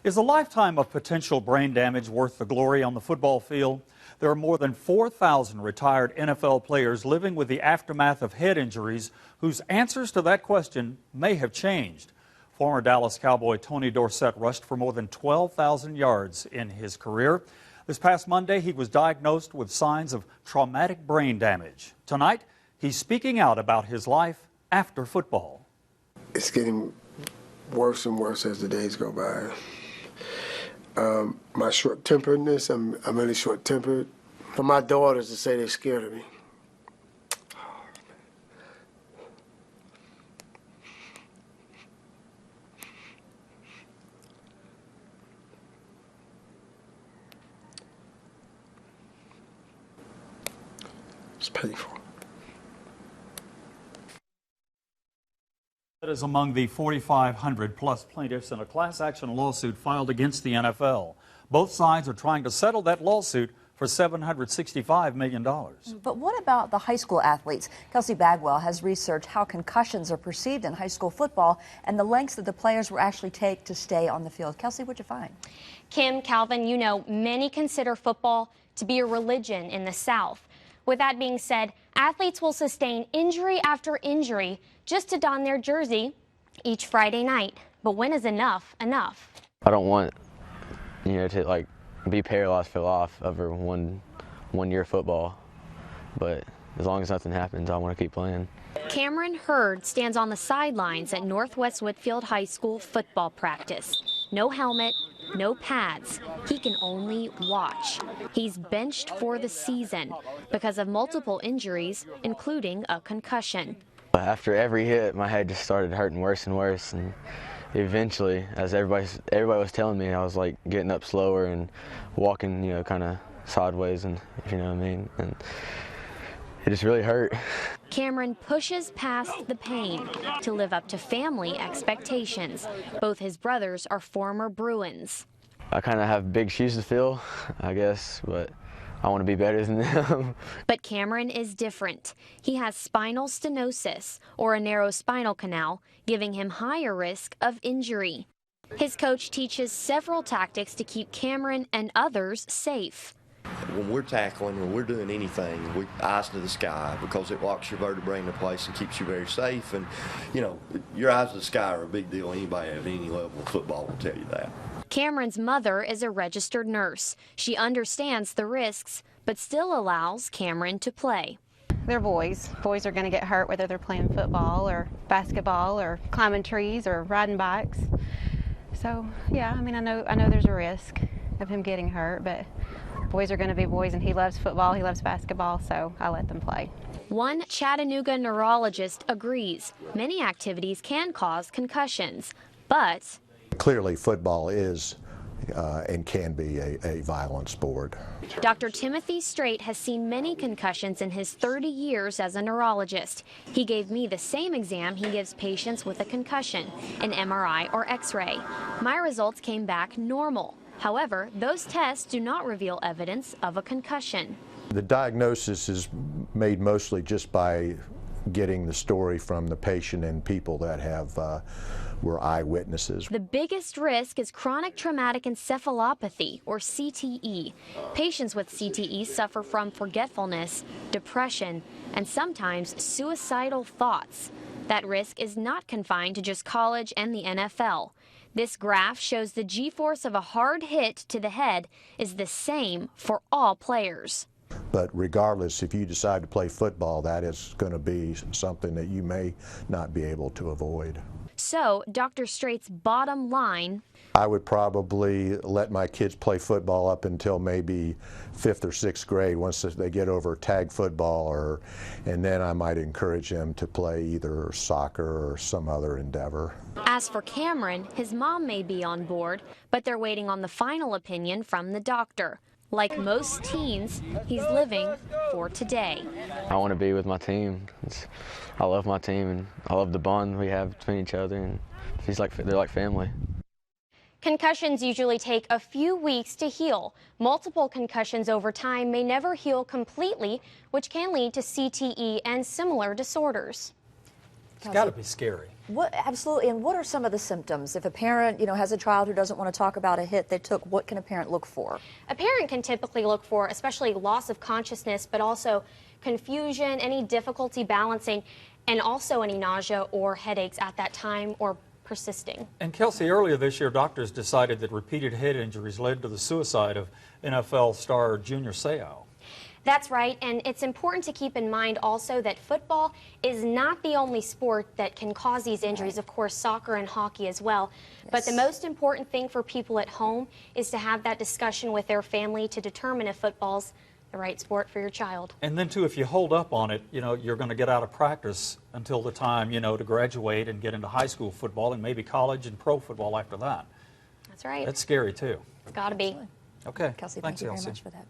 Is a lifetime of potential brain damage worth the glory on the football field? There are more than 4,000 retired NFL players living with the aftermath of head injuries whose answers to that question may have changed. Former Dallas Cowboy Tony Dorsett rushed for more than 12,000 yards in his career. This past Monday, he was diagnosed with signs of traumatic brain damage. Tonight, he's speaking out about his life after football. It's getting worse and worse as the days go by. My short-temperedness, I'm really short-tempered. For my daughters to say they're scared of me. It's painful. That is among the 4,500 plus plaintiffs in a class action lawsuit filed against the NFL. Both sides are trying to settle that lawsuit for $765 million. But what about the high school athletes? Kelsey Bagwell has researched how concussions are perceived in high school football and the lengths that the players will actually take to stay on the field. Kelsey, what'd you find? Kim, Calvin, you know, many consider football to be a religion in the South. With that being said, athletes will sustain injury after injury just to don their jersey each Friday night. But when is enough enough? I don't want, to be paralyzed for life over one year of football. But as long as nothing happens, I want to keep playing. Cameron Hurd stands on the sidelines at Northwest Whitfield High School football practice. No helmet, no pads. He can only watch. He's benched for the season because of multiple injuries, including a concussion. After every hit, my head just started hurting worse and worse, and eventually, as everybody was telling me, I was like getting up slower and walking, kind of sideways, and if you know what I mean, and it just really hurt. Cameron pushes past the pain to live up to family expectations. Both his brothers are former Bruins. I kind of have big shoes to fill, I guess, but I want to be better than them. But Cameron is different. He has spinal stenosis, or a narrow spinal canal, giving him higher risk of injury. His coach teaches several tactics to keep Cameron and others safe. When we're tackling or we're doing anything, we eyes to the sky because it locks your vertebrae into place and keeps you very safe. And, your eyes to the sky are a big deal. Anybody at any level of football will tell you that. Cameron's mother is a registered nurse. She understands the risks, but still allows Cameron to play. They're boys. Boys are going to get hurt whether they're playing football or basketball or climbing trees or riding bikes. So, yeah, I know there's a risk of him getting hurt, but boys are going to be boys, and he loves football, he loves basketball, so I let them play. One Chattanooga neurologist agrees many activities can cause concussions, but clearly football is and can be a violent sport. Dr. Timothy Strait has seen many concussions in his 30 years as a neurologist. He gave me the same exam he gives patients with a concussion, an MRI or X-ray. My results came back normal. However, those tests do not reveal evidence of a concussion. The diagnosis is made mostly just by getting the story from the patient and people that were eyewitnesses. The biggest risk is chronic traumatic encephalopathy, or CTE. Patients with CTE suffer from forgetfulness, depression, and sometimes suicidal thoughts. That risk is not confined to just college and the NFL. This graph shows the G-force of a hard hit to the head is the same for all players. But regardless, if you decide to play football, that is going to be something that you may not be able to avoid. So, Dr. Strait's bottom line: I would probably let my kids play football up until maybe 5th or 6th grade. Once they get over tag football, and then I might encourage them to play either soccer or some other endeavor. As for Cameron, his mom may be on board, but they're waiting on the final opinion from the doctor. Like most teens, he's living for today. I want to be with my team. I love my team, and I love the bond we have between each other, and they're like family. Concussions usually take a few weeks to heal. Multiple concussions over time may never heal completely, which can lead to CTE and similar disorders. It's got to be scary. Absolutely. And what are some of the symptoms? If a parent, has a child who doesn't want to talk about a hit they took, what can a parent look for? A parent can typically look for, especially loss of consciousness, but also confusion, any difficulty balancing, and also any nausea or headaches at that time or persisting. And Kelsey, earlier this year, doctors decided that repeated head injuries led to the suicide of NFL star Junior Seau. That's right, and it's important to keep in mind also that football is not the only sport that can cause these injuries. Of course, soccer and hockey as well. Yes. But the most important thing for people at home is to have that discussion with their family to determine if football's the right sport for your child. And then, too, if you hold up on it, you're going to get out of practice until the time, to graduate and get into high school football and maybe college and pro football after that. That's right. That's scary, too. It's got to be. Absolutely. Okay. Kelsey, thanks, thank you very Kelsey. much for that.